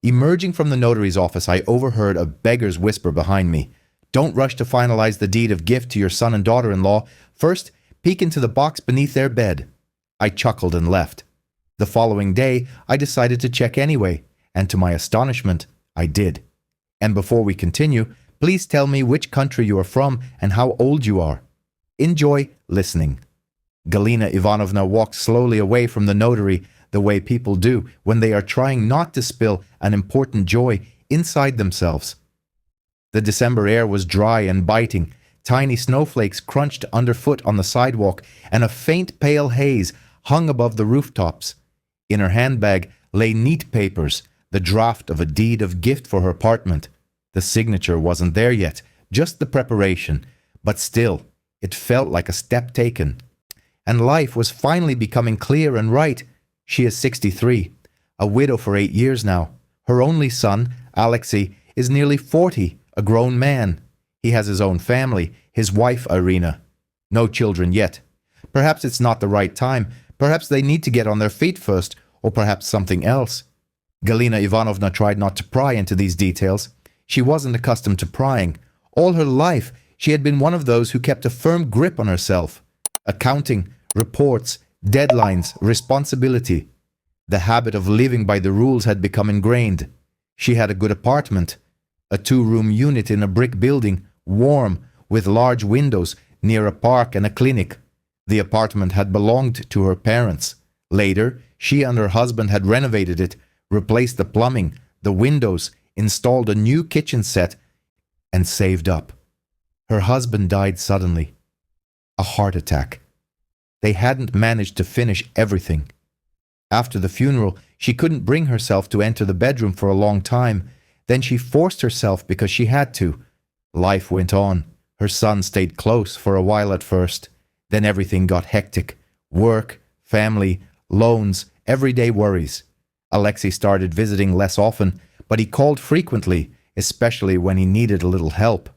Emerging from the notary's office, I overheard a beggar's whisper behind me. Don't rush to finalize the deed of gift to your son and daughter-in-law. First, peek into the box beneath their bed. I chuckled and left. The following day, I decided to check anyway, and to my astonishment, I did. And before we continue, please tell me which country you are from and how old you are. Enjoy listening. Galina Ivanovna walked slowly away from the notary, the way people do when they are trying not to spill an important joy inside themselves. The December air was dry and biting. Tiny snowflakes crunched underfoot on the sidewalk, and a faint pale haze hung above the rooftops. In her handbag lay neat papers, the draft of a deed of gift for her apartment. The signature wasn't there yet, just the preparation, but still, it felt like a step taken. And life was finally becoming clear and right. She is 63, a widow for 8 years now. Her only son, Alexei, is nearly 40, a grown man. He has his own family, his wife Irina. No children yet. Perhaps it's not the right time. Perhaps they need to get on their feet first, or perhaps something else. Galina Ivanovna tried not to pry into these details. She wasn't accustomed to prying. All her life, she had been one of those who kept a firm grip on herself. Accounting, reports, deadlines, responsibility. The habit of living by the rules had become ingrained. She had a good apartment, a 2-room unit in a brick building, warm, with large windows, near a park and a clinic. The apartment had belonged to her parents. Later, she and her husband had renovated it, replaced the plumbing, the windows, installed a new kitchen set, and saved up. Her husband died suddenly. A heart attack. They hadn't managed to finish everything. After the funeral, she couldn't bring herself to enter the bedroom for a long time. Then she forced herself because she had to. Life went on. Her son stayed close for a while at first. Then everything got hectic. Work, family, loans, everyday worries. Alexei started visiting less often, but he called frequently, especially when he needed a little help.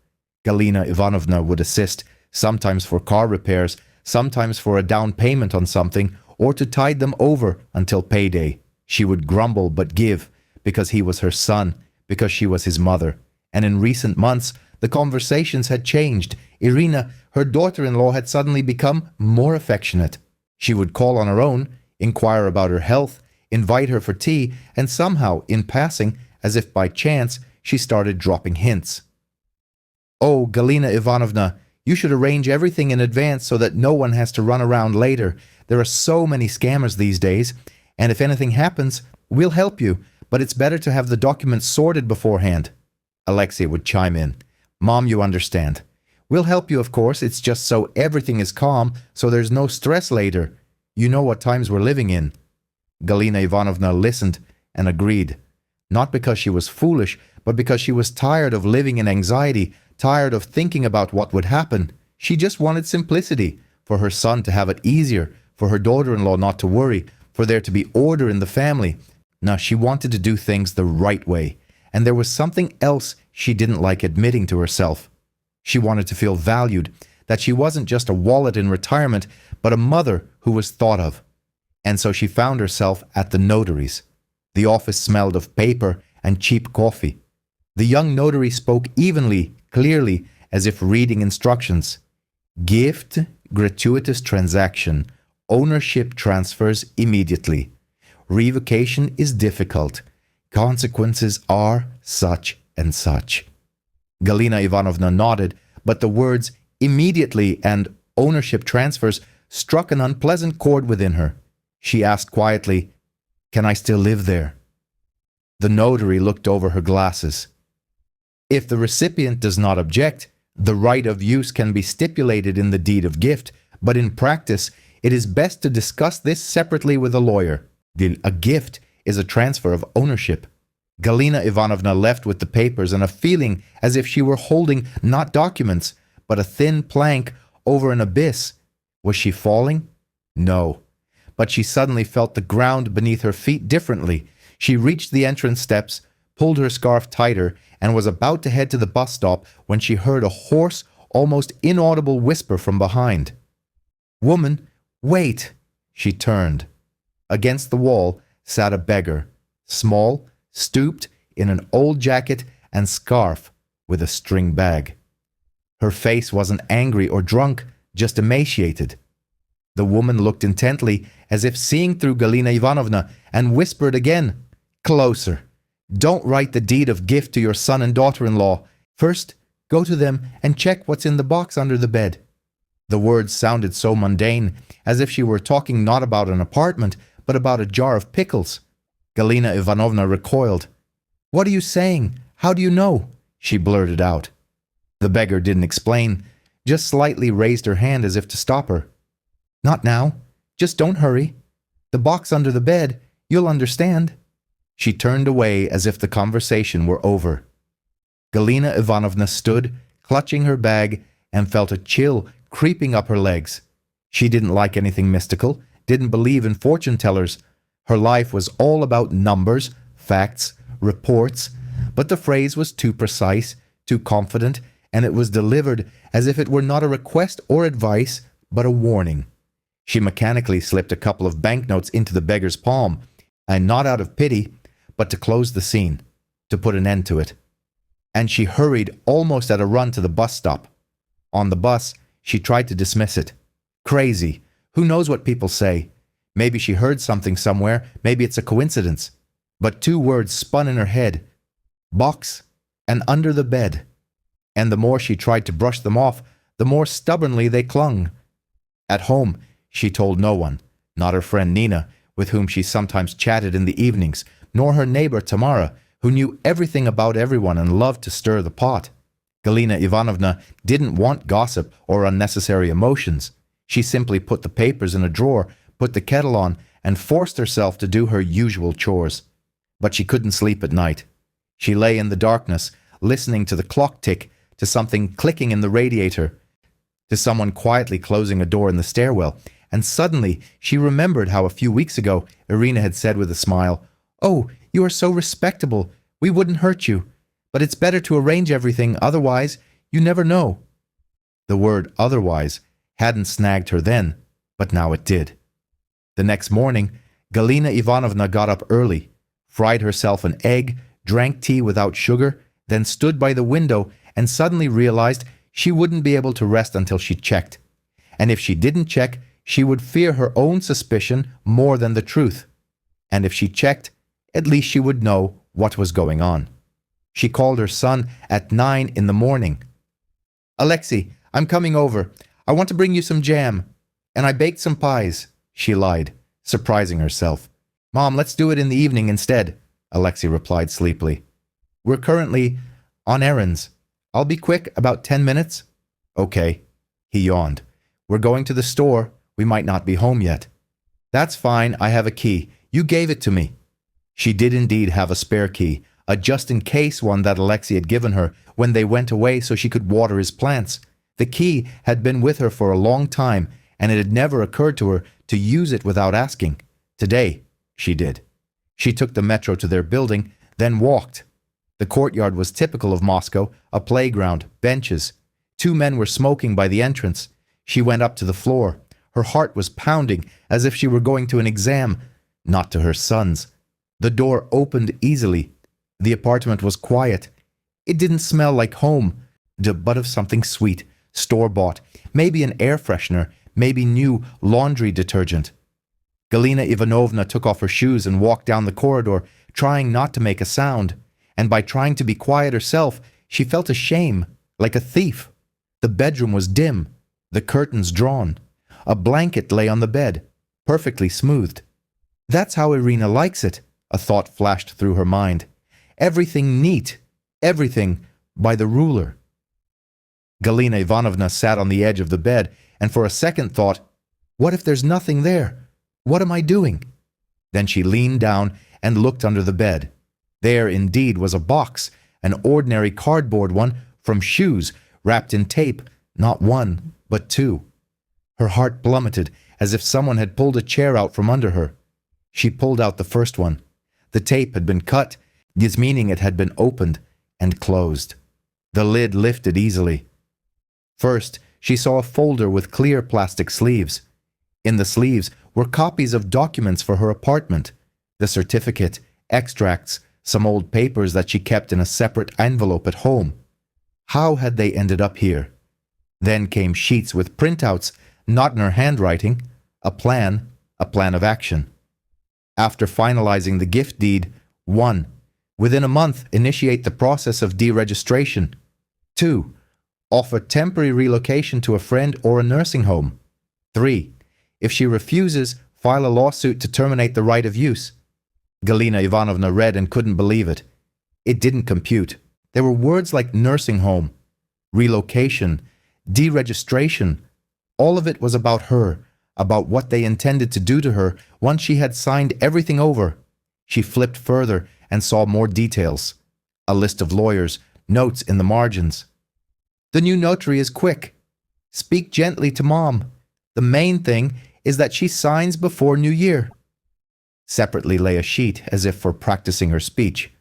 Galina Ivanovna would assist, sometimes for car repairs, sometimes for a down payment on something, or to tide them over until payday. She would grumble but give, because he was her son, because she was his mother. And in recent months, the conversations had changed. Irina, her daughter-in-law, had suddenly become more affectionate. She would call on her own, inquire about her health, invite her for tea, and somehow, in passing, as if by chance, she started dropping hints. "Oh, Galina Ivanovna, you should arrange everything in advance so that no one has to run around later. There are so many scammers these days, and if anything happens, we'll help you, but it's better to have the documents sorted beforehand." Alexei would chime in. "Mom, you understand. We'll help you, of course. It's just so everything is calm, so there's no stress later. You know what times we're living in." Galina Ivanovna listened and agreed. Not because she was foolish, but because she was tired of living in anxiety, tired of thinking about what would happen. She just wanted simplicity, for her son to have it easier, for her daughter-in-law not to worry, for there to be order in the family. Now, she wanted to do things the right way, and there was something else she didn't like admitting to herself. She wanted to feel valued, that she wasn't just a wallet in retirement, but a mother who was thought of. And so she found herself at the notary's. The office smelled of paper and cheap coffee. The young notary spoke evenly, clearly, as if reading instructions. "Gift, gratuitous transaction. Ownership transfers immediately. Revocation is difficult. Consequences are such and such." Galina Ivanovna nodded, but the words "immediately" and "ownership transfers" struck an unpleasant chord within her. She asked quietly, "Can I still live there?" The notary looked over her glasses. "If the recipient does not object, the right of use can be stipulated in the deed of gift, but in practice, it is best to discuss this separately with a lawyer. A gift is a transfer of ownership." Galina Ivanovna left with the papers and a feeling as if she were holding not documents, but a thin plank over an abyss. Was she falling? No. But she suddenly felt the ground beneath her feet differently. She reached the entrance steps, pulled her scarf tighter, and was about to head to the bus stop when she heard a hoarse, almost inaudible whisper from behind. "Woman, wait!" She turned. Against the wall sat a beggar, small, stooped, in an old jacket and scarf with a string bag. Her face wasn't angry or drunk, just emaciated. The woman looked intently, as if seeing through Galina Ivanovna, and whispered again, "Closer. Don't write the deed of gift to your son and daughter-in-law. First, go to them and check what's in the box under the bed." The words sounded so mundane, as if she were talking not about an apartment, but about a jar of pickles. Galina Ivanovna recoiled. "What are you saying? How do you know?" she blurted out. The beggar didn't explain, just slightly raised her hand as if to stop her. "Not now. Just don't hurry. The box under the bed, you'll understand." She turned away as if the conversation were over. Galina Ivanovna stood, clutching her bag, and felt a chill creeping up her legs. She didn't like anything mystical, didn't believe in fortune-tellers. Her life was all about numbers, facts, reports, but the phrase was too precise, too confident, and it was delivered as if it were not a request or advice, but a warning. She mechanically slipped a couple of banknotes into the beggar's palm, and not out of pity, but to close the scene, to put an end to it. And she hurried almost at a run to the bus stop. On the bus, she tried to dismiss it. Crazy. Who knows what people say? Maybe she heard something somewhere, maybe it's a coincidence. But two words spun in her head. Box and under the bed. And the more she tried to brush them off, the more stubbornly they clung. At home, she told no one, not her friend Nina, with whom she sometimes chatted in the evenings, nor her neighbor Tamara, who knew everything about everyone and loved to stir the pot. Galina Ivanovna didn't want gossip or unnecessary emotions. She simply put the papers in a drawer, put the kettle on, and forced herself to do her usual chores. But she couldn't sleep at night. She lay in the darkness, listening to the clock tick, to something clicking in the radiator, to someone quietly closing a door in the stairwell, and suddenly she remembered how a few weeks ago Irina had said with a smile, "Oh, you are so respectable. We wouldn't hurt you. But it's better to arrange everything, otherwise, you never know." The word "otherwise" hadn't snagged her then, but now it did. The next morning, Galina Ivanovna got up early, fried herself an egg, drank tea without sugar, then stood by the window and suddenly realized she wouldn't be able to rest until she checked. And if she didn't check, she would fear her own suspicion more than the truth. And if she checked, at least she would know what was going on. She called her son at 9 in the morning. "Alexei, I'm coming over. I want to bring you some jam. And I baked some pies," she lied, surprising herself. "Mom, let's do it in the evening instead," Alexei replied sleepily. "We're currently on errands. I'll be quick, about 10 minutes. "Okay." He yawned. "We're going to the store. We might not be home yet." "That's fine. I have a key. You gave it to me." She did indeed have a spare key, a just-in-case one that Alexei had given her when they went away so she could water his plants. The key had been with her for a long time, and it had never occurred to her to use it without asking. Today, she did. She took the metro to their building, then walked. The courtyard was typical of Moscow, a playground, benches. Two men were smoking by the entrance. She went up to the floor. Her heart was pounding as if she were going to an exam, not to her son's. The door opened easily. The apartment was quiet. It didn't smell like home, but of something sweet, store-bought, maybe an air freshener, maybe new laundry detergent. Galina Ivanovna took off her shoes and walked down the corridor, trying not to make a sound. And by trying to be quiet herself, she felt a shame, like a thief. The bedroom was dim, the curtains drawn. A blanket lay on the bed, perfectly smoothed. That's how Irina likes it, a thought flashed through her mind. Everything neat, everything by the ruler. Galina Ivanovna sat on the edge of the bed, and for a second thought, what if there's nothing there? What am I doing? Then she leaned down and looked under the bed. There indeed was a box, an ordinary cardboard one from shoes, wrapped in tape, not one, but two. Her heart plummeted as if someone had pulled a chair out from under her. She pulled out the first one. The tape had been cut, this meaning it had been opened and closed. The lid lifted easily. First, she saw a folder with clear plastic sleeves. In the sleeves were copies of documents for her apartment, the certificate, extracts, some old papers that she kept in a separate envelope at home. How had they ended up here? Then came sheets with printouts, not in her handwriting, a plan of action. After finalizing the gift deed, 1. Within a month, initiate the process of deregistration. 2. Offer temporary relocation to a friend or a nursing home. 3. If she refuses, file a lawsuit to terminate the right of use. Galina Ivanovna read and couldn't believe it. It didn't compute. There were words like nursing home, relocation, deregistration. All of it was about her, about what they intended to do to her once she had signed everything over. She flipped further and saw more details. A list of lawyers, notes in the margins. The new notary is quick. Speak gently to Mom. The main thing is that she signs before New Year. Separately lay a sheet as if for practicing her speech.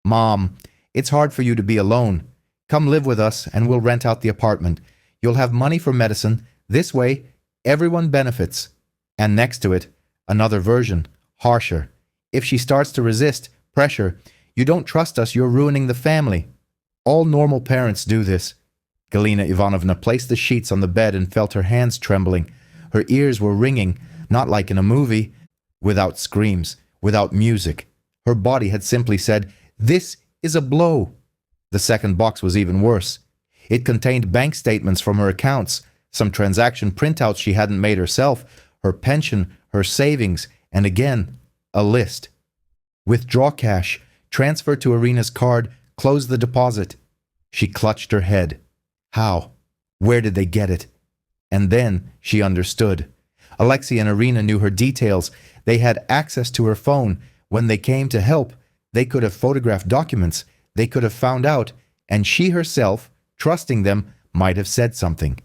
Mom, it's hard for you to be alone. Come live with us and we'll rent out the apartment. You'll have money for medicine. This way, everyone benefits. And next to it, another version, harsher. If she starts to resist, pressure, you don't trust us, you're ruining the family. All normal parents do this. Galina Ivanovna placed the sheets on the bed and felt her hands trembling. Her ears were ringing, not like in a movie, without screams, without music. Her body had simply said, "This is a blow." The second box was even worse. It contained bank statements from her accounts, some transaction printouts she hadn't made herself, her pension, her savings, and again, a list. Withdraw cash, transfer to Irina's card, close the deposit. She clutched her head. How? Where did they get it? And then she understood. Alexei and Irina knew her details. They had access to her phone. When they came to help, they could have photographed documents. They could have found out, and she herself, trusting them, might have said something.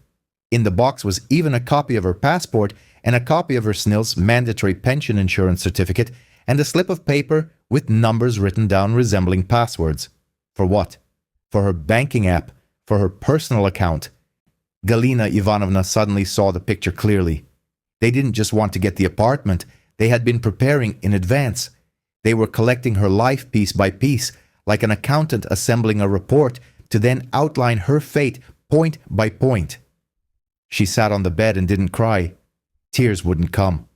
In the box was even a copy of her passport and a copy of her SNIL's mandatory pension insurance certificate and a slip of paper with numbers written down resembling passwords. For what? For her banking app, for her personal account. Galina Ivanovna suddenly saw the picture clearly. They didn't just want to get the apartment, they had been preparing in advance. They were collecting her life piece by piece, like an accountant assembling a report to then outline her fate point by point. She sat on the bed and didn't cry. Tears wouldn't come.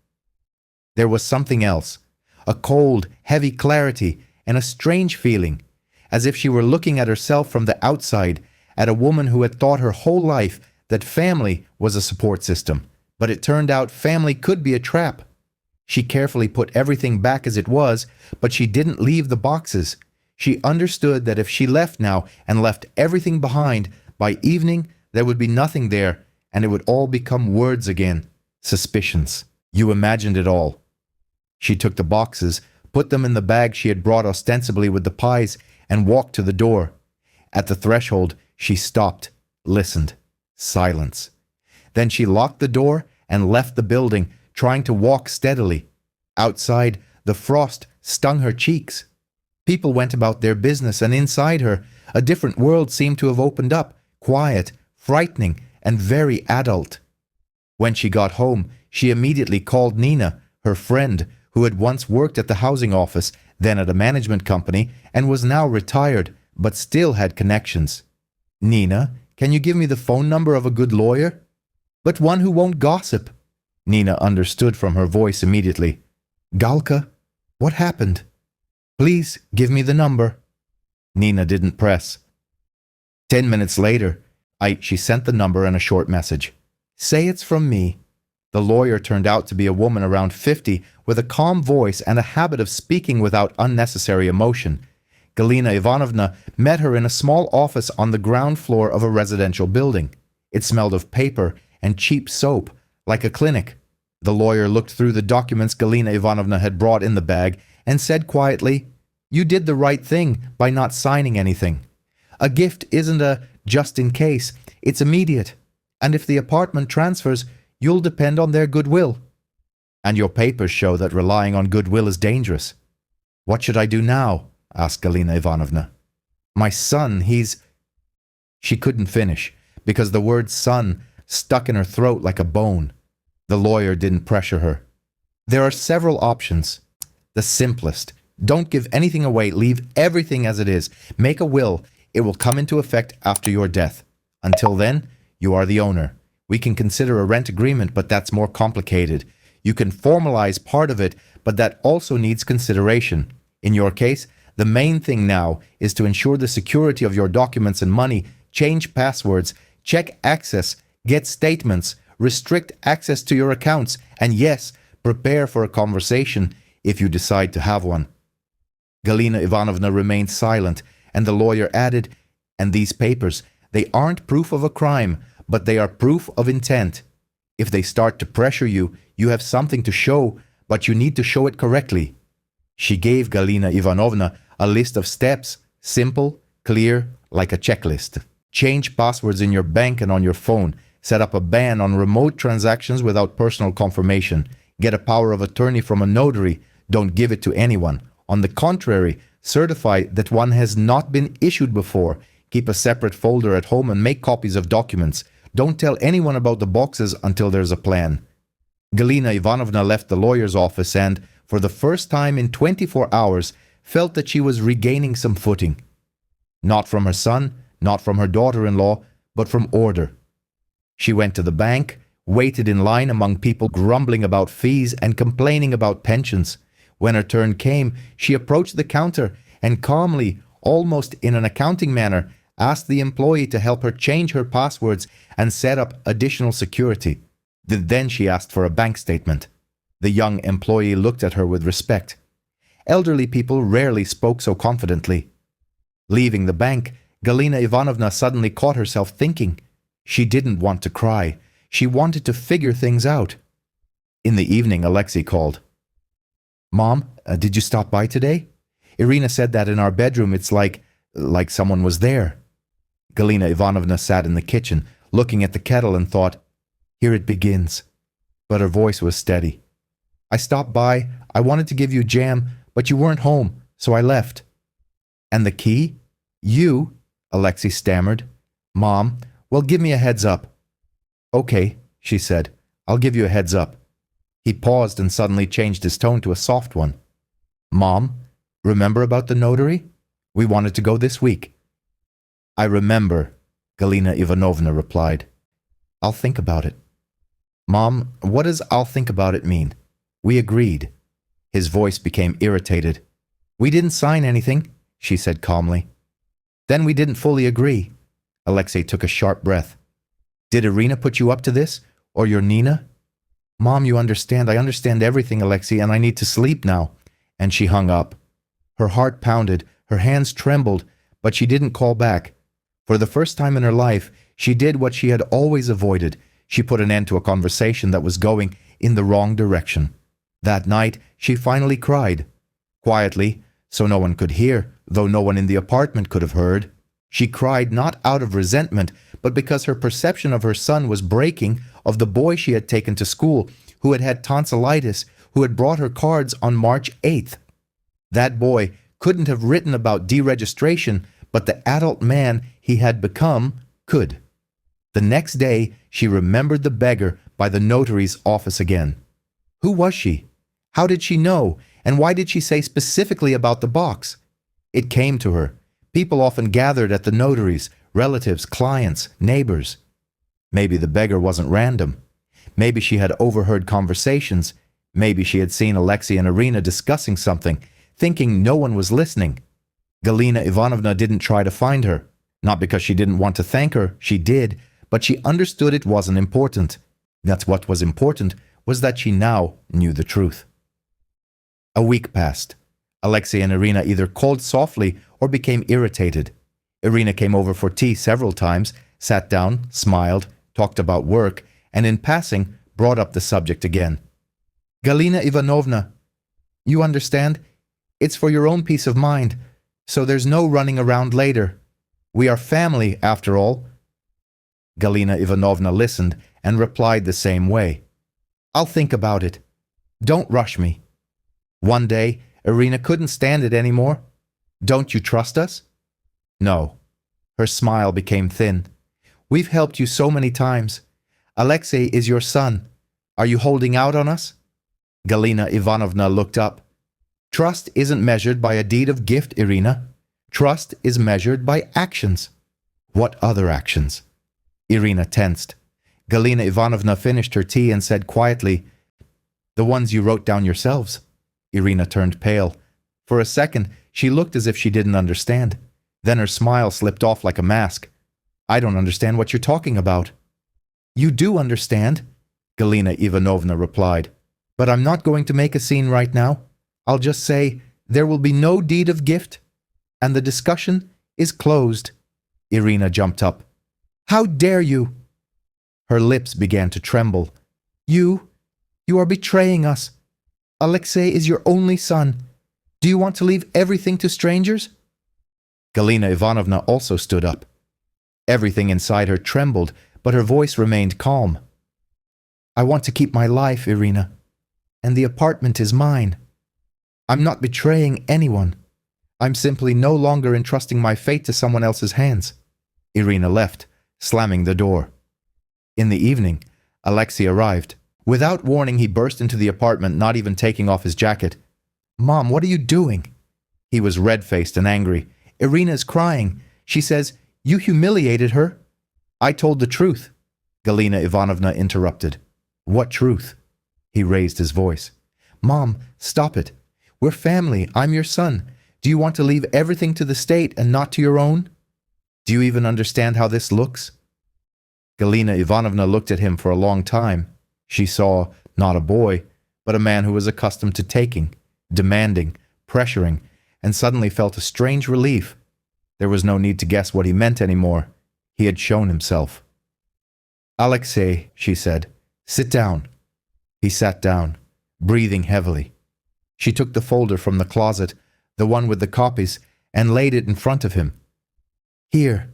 There was something else, a cold, heavy clarity and a strange feeling, as if she were looking at herself from the outside, at a woman who had thought her whole life that family was a support system, but it turned out family could be a trap. She carefully put everything back as it was, but she didn't leave the boxes. She understood that if she left now and left everything behind, by evening there would be nothing there, and it would all become words again, suspicions. You imagined it all. She took the boxes, put them in the bag she had brought ostensibly with the pies, and walked to the door. At the threshold, she stopped, listened. Silence. Then she locked the door and left the building, trying to walk steadily. Outside, the frost stung her cheeks. People went about their business, and inside her, a different world seemed to have opened up, quiet, frightening, and very adult. When she got home, she immediately called Nina, her friend, who had once worked at the housing office, then at a management company, and was now retired, but still had connections. Nina, can you give me the phone number of a good lawyer? But one who won't gossip. Nina understood from her voice immediately. Galka, what happened? Please give me the number. Nina didn't press. 10 minutes later, she sent the number and a short message. Say it's from me. The lawyer turned out to be a woman around 50 with a calm voice and a habit of speaking without unnecessary emotion. Galina Ivanovna met her in a small office on the ground floor of a residential building. It smelled of paper and cheap soap, like a clinic. The lawyer looked through the documents Galina Ivanovna had brought in the bag and said quietly, You did the right thing by not signing anything. A gift isn't a just in case, it's immediate. And if the apartment transfers, you'll depend on their goodwill. And your papers show that relying on goodwill is dangerous. What should I do now? Asked Galina Ivanovna. My son, he's... She couldn't finish, because the word son stuck in her throat like a bone. The lawyer didn't pressure her. There are several options. The simplest, Don't give anything away. Leave everything as it is. Make a will. It will come into effect after your death. Until then, you are the owner. We can consider a rent agreement, but that's more complicated. You can formalize part of it, but that also needs consideration. In your case, the main thing now is to ensure the security of your documents and money, change passwords, check access, get statements, restrict access to your accounts, and yes, prepare for a conversation if you decide to have one. Galina Ivanovna remained silent, and the lawyer added, "And these papers, they aren't proof of a crime, but they are proof of intent. If they start to pressure you, you have something to show, but you need to show it correctly." She gave Galina Ivanovna a list of steps, simple, clear, like a checklist. Change passwords in your bank and on your phone. Set up a ban on remote transactions without personal confirmation. Get a power of attorney from a notary. Don't give it to anyone. On the contrary, certify that one has not been issued before. Keep a separate folder at home and make copies of documents. Don't tell anyone about the boxes until there's a plan. Galina Ivanovna left the lawyer's office and, for the first time in 24 hours, felt that she was regaining some footing. Not from her son, not from her daughter-in-law, but from order. She went to the bank, waited in line among people grumbling about fees and complaining about pensions. When her turn came, she approached the counter and calmly, almost in an accounting manner, asked the employee to help her change her passwords and set up additional security. Then she asked for a bank statement. The young employee looked at her with respect. Elderly people rarely spoke so confidently. Leaving the bank, Galina Ivanovna suddenly caught herself thinking. She didn't want to cry. She wanted to figure things out. In the evening, Alexei called. "Mom, did you stop by today? Irina said that in our bedroom it's like someone was there." Galina Ivanovna sat in the kitchen, looking at the kettle and thought, "Here it begins." But her voice was steady. "I stopped by. I wanted to give you jam, but you weren't home, so I left." "And the key? You?" Alexei stammered. "Mom, well, give me a heads up." "Okay," she said. "I'll give you a heads up." He paused and suddenly changed his tone to a soft one. "Mom, remember about the notary? We wanted to go this week." "I remember," Galina Ivanovna replied. "I'll think about it." "Mom, what does 'I'll think about it' mean? We agreed." His voice became irritated. "We didn't sign anything," she said calmly. "Then we didn't fully agree." Alexei took a sharp breath. "Did Irina put you up to this? Or your Nina?" "Mom, you understand. I understand everything, Alexei, and I need to sleep now." And she hung up. Her heart pounded, her hands trembled, but she didn't call back. For the first time in her life, she did what she had always avoided. She put an end to a conversation that was going in the wrong direction. That night, she finally cried. Quietly, so no one could hear, though no one in the apartment could have heard. She cried not out of resentment, but because her perception of her son was breaking, of the boy she had taken to school, who had had tonsillitis, who had brought her cards on March 8th. That boy couldn't have written about deregistration, but the adult man he had become could. The next day, she remembered the beggar by the notary's office again. Who was she? How did she know? And why did she say specifically about the box? It came to her. People often gathered at the notaries, relatives, clients, neighbors. Maybe the beggar wasn't random. Maybe she had overheard conversations. Maybe she had seen Alexei and Irina discussing something, thinking no one was listening. Galina Ivanovna didn't try to find her. Not because she didn't want to thank her, she did, but she understood it wasn't important. That's what was important, was that she now knew the truth. A week passed. Alexei and Irina either called softly or became irritated. Irina came over for tea several times, sat down, smiled, talked about work, and in passing brought up the subject again. "Galina Ivanovna, you understand? It's for your own peace of mind, so there's no running around later. We are family, after all." Galina Ivanovna listened and replied the same way. "I'll think about it. Don't rush me." One day, Irina couldn't stand it anymore. "Don't you trust us?" "No." Her smile became thin. "We've helped you so many times. Alexei is your son. Are you holding out on us?" Galina Ivanovna looked up. Trust isn't measured by a deed of gift, Irina. Trust is measured by actions. What other actions? Irina tensed. Galina Ivanovna finished her tea and said quietly, "The ones you wrote down yourselves." Irina turned pale. For a second, she looked as if she didn't understand. Then her smile slipped off like a mask. "I don't understand what you're talking about." "You do understand," Galina Ivanovna replied. "But I'm not going to make a scene right now. I'll just say there will be no deed of gift, and the discussion is closed." Irina jumped up. "How dare you?" Her lips began to tremble. You are betraying us. Alexei is your only son. Do you want to leave everything to strangers?" Galina Ivanovna also stood up. Everything inside her trembled, but her voice remained calm. "I want to keep my life, Irina, and the apartment is mine. I'm not betraying anyone. I'm simply no longer entrusting my fate to someone else's hands." Irina left, slamming the door. In the evening, Alexei arrived. Without warning, he burst into the apartment, not even taking off his jacket. "Mom, what are you doing?" He was red-faced and angry. "Irina is crying. She says, you humiliated her." "I told the truth," Galina Ivanovna interrupted. "What truth?" He raised his voice. "Mom, stop it. We're family. I'm your son. Do you want to leave everything to the state and not to your own? Do you even understand how this looks?" Galina Ivanovna looked at him for a long time. She saw not a boy, but a man who was accustomed to taking, demanding, pressuring, and suddenly felt a strange relief. There was no need to guess what he meant anymore. He had shown himself. "Alexei," she said, "sit down." He sat down, breathing heavily. She took the folder from the closet, the one with the copies, and laid it in front of him. "Here,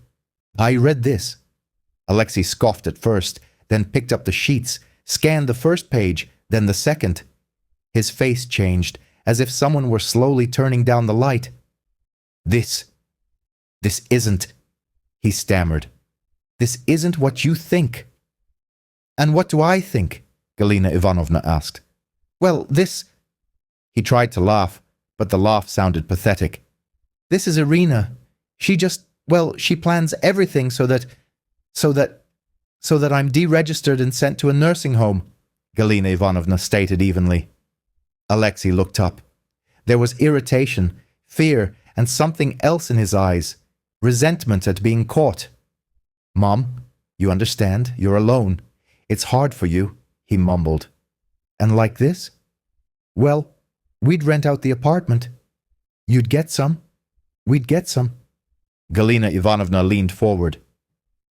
I read this." Alexei scoffed at first, then picked up the sheets, scanned the first page, then the second. His face changed, as if someone were slowly turning down the light. This isn't," he stammered. "This isn't what you think." "And what do I think?" Galina Ivanovna asked. "Well, this—" He tried to laugh, but the laugh sounded pathetic. "This is Irina. She plans everything so that I'm deregistered and sent to a nursing home," Galina Ivanovna stated evenly. Alexei looked up. There was irritation, fear, and something else in his eyes. Resentment at being caught. "Mom, you understand, you're alone. It's hard for you," he mumbled. "And like this? Well, we'd rent out the apartment. You'd get some. We'd get some." Galina Ivanovna leaned forward.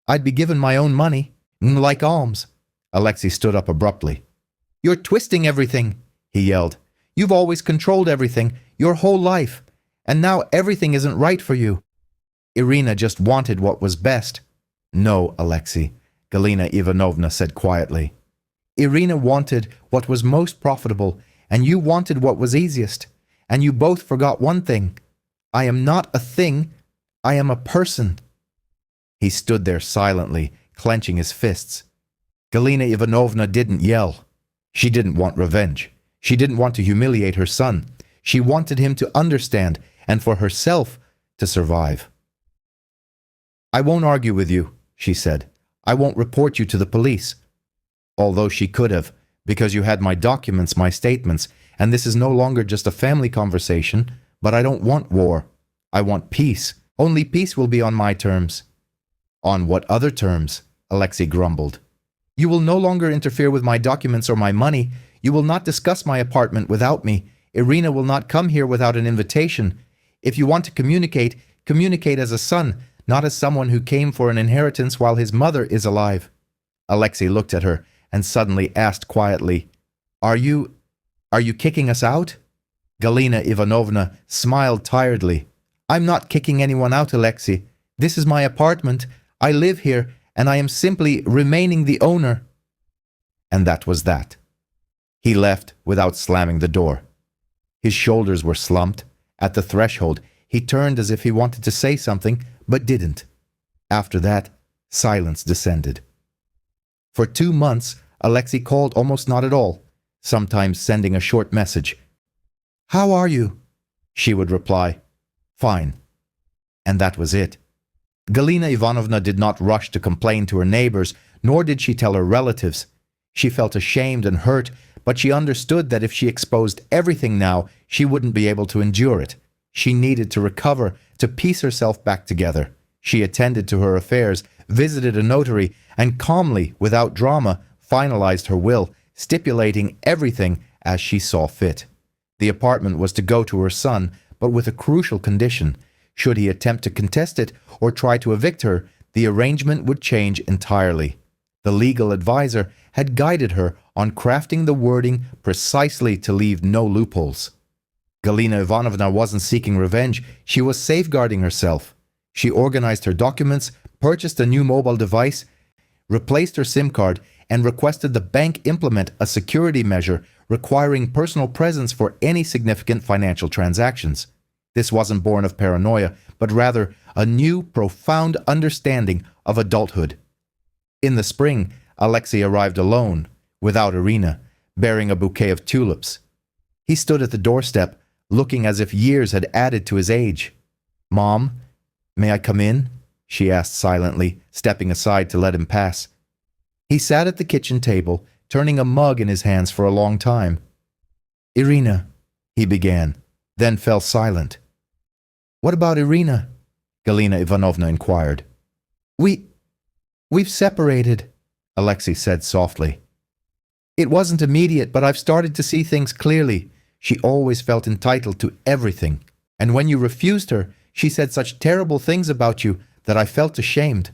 "I'd be given my own money, like alms." Alexei stood up abruptly. "You're twisting everything," he yelled. "You've always controlled everything, your whole life, and now everything isn't right for you. Irina just wanted what was best." "No, Alexei," Galina Ivanovna said quietly. "Irina wanted what was most profitable, and you wanted what was easiest, and you both forgot one thing. I am not a thing, I am a person." He stood there silently, clenching his fists. Galina Ivanovna didn't yell. She didn't want revenge. She didn't want to humiliate her son. She wanted him to understand, and for herself to survive. "I won't argue with you," she said. "I won't report you to the police." Although she could have, because you had my documents, my statements, and this is no longer just a family conversation, but I don't want war. I want peace. Only peace will be on my terms. "On what other terms?" Alexei grumbled. "You will no longer interfere with my documents or my money. You will not discuss my apartment without me. Irina will not come here without an invitation. If you want to communicate, communicate as a son, not as someone who came for an inheritance while his mother is alive." Alexei looked at her and suddenly asked quietly, Are you kicking us out?" Galina Ivanovna smiled tiredly. "I'm not kicking anyone out, Alexei. This is my apartment. I live here, and I am simply remaining the owner." And that was that. He left without slamming the door. His shoulders were slumped. At the threshold, he turned as if he wanted to say something, but didn't. After that, silence descended. For 2 months, Alexei called almost not at all, sometimes sending a short message. "How are you?" She would reply, "Fine." And that was it. Galina Ivanovna did not rush to complain to her neighbors, nor did she tell her relatives. She felt ashamed and hurt, but she understood that if she exposed everything now, she wouldn't be able to endure it. She needed to recover, to piece herself back together. She attended to her affairs, visited a notary, and calmly, without drama, finalized her will, stipulating everything as she saw fit. The apartment was to go to her son, but with a crucial condition. Should he attempt to contest it or try to evict her, the arrangement would change entirely. The legal advisor had guided her on crafting the wording precisely to leave no loopholes. Galina Ivanovna wasn't seeking revenge, she was safeguarding herself. She organized her documents, purchased a new mobile device, replaced her SIM card, and requested the bank implement a security measure requiring personal presence for any significant financial transactions. This wasn't born of paranoia, but rather a new, profound understanding of adulthood. In the spring, Alexei arrived alone, without Irina, bearing a bouquet of tulips. He stood at the doorstep, looking as if years had added to his age. "Mom, may I come in?" she asked silently, stepping aside to let him pass. He sat at the kitchen table, turning a mug in his hands for a long time. "Irina," he began, then fell silent. "What about Irina?" Galina Ivanovna inquired. We've separated," Alexei said softly. "It wasn't immediate, but I've started to see things clearly. She always felt entitled to everything. And when you refused her, she said such terrible things about you that I felt ashamed."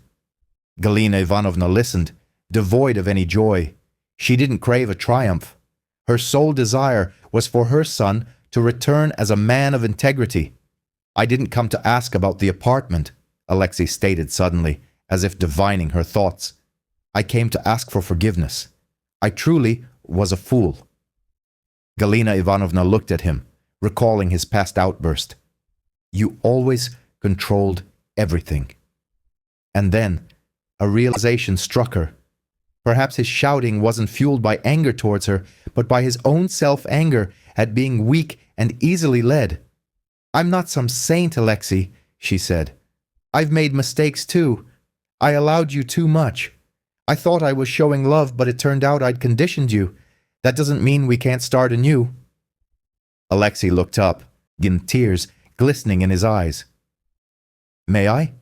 Galina Ivanovna listened, devoid of any joy. She didn't crave a triumph. Her sole desire was for her son to return as a man of integrity. "I didn't come to ask about the apartment," Alexei stated suddenly, as if divining her thoughts. "I came to ask for forgiveness. I truly was a fool." Galina Ivanovna looked at him, recalling his past outburst. "You always controlled everything." And then a realization struck her. Perhaps his shouting wasn't fueled by anger towards her, but by his own self-anger at being weak and easily led. "I'm not some saint, Alexei," she said. "I've made mistakes too. I allowed you too much. I thought I was showing love, but it turned out I'd conditioned you. That doesn't mean we can't start anew." Alexei looked up, tears glistening in his eyes. "May I?"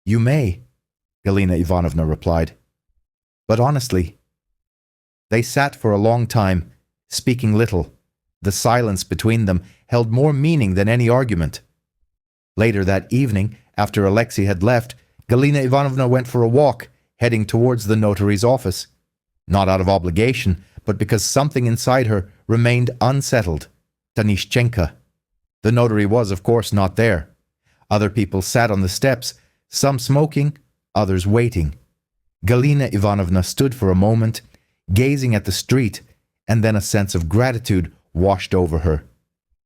"You may," Galina Ivanovna replied. "But honestly." They sat for a long time, speaking little. The silence between them held more meaning than any argument. Later that evening, after Alexei had left, Galina Ivanovna went for a walk, heading towards the notary's office. Not out of obligation, but because something inside her remained unsettled. Tanishchenka. The notary was, of course, not there. Other people sat on the steps, some smoking, others waiting. Galina Ivanovna stood for a moment, gazing at the street, and then a sense of gratitude washed over her.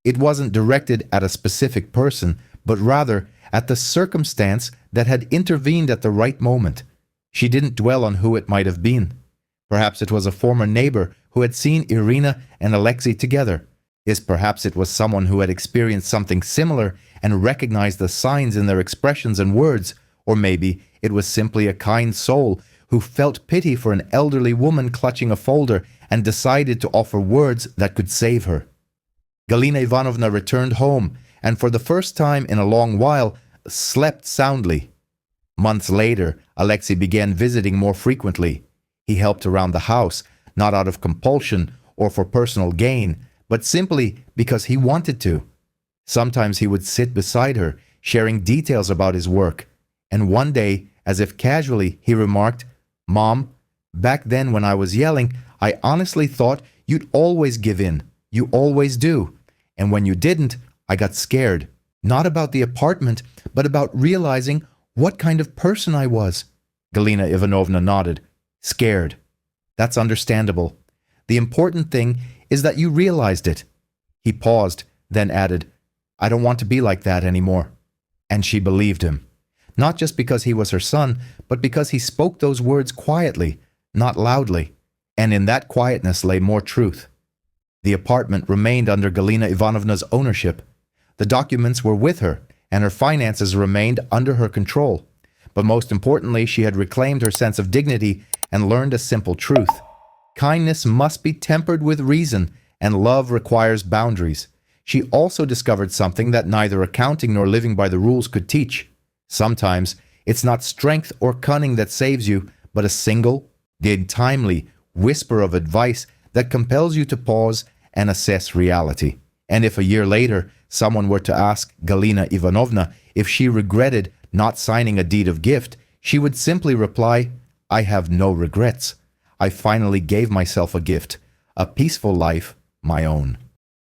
It wasn't directed at a specific person, but rather at the circumstance that had intervened at the right moment. She didn't dwell on who it might have been. Perhaps it was a former neighbor who had seen Irina and Alexei together. Perhaps it was someone who had experienced something similar and recognized the signs in their expressions and words, or maybe it was simply a kind soul who felt pity for an elderly woman clutching a folder and decided to offer words that could save her. Galina Ivanovna returned home and for the first time in a long while slept soundly. Months later, Alexei began visiting more frequently. He helped around the house, not out of compulsion or for personal gain, but simply because he wanted to. Sometimes he would sit beside her, sharing details about his work. And one day, as if casually, he remarked, "Mom, back then when I was yelling, I honestly thought you'd always give in. You always do. And when you didn't, I got scared. Not about the apartment, but about realizing what kind of person I was." Galina Ivanovna nodded. "Scared. That's understandable. The important thing is that you realized it." He paused, then added, "I don't want to be like that anymore." And she believed him. Not just because he was her son, but because he spoke those words quietly, not loudly. And in that quietness lay more truth. The apartment remained under Galina Ivanovna's ownership. The documents were with her, and her finances remained under her control. But most importantly, she had reclaimed her sense of dignity and learned a simple truth. Kindness must be tempered with reason, and love requires boundaries. She also discovered something that neither accounting nor living by the rules could teach. Sometimes, it's not strength or cunning that saves you, but a single, yet timely whisper of advice that compels you to pause and assess reality. And if a year later, someone were to ask Galina Ivanovna if she regretted not signing a deed of gift, she would simply reply, "I have no regrets. I finally gave myself a gift, a peaceful life, my own."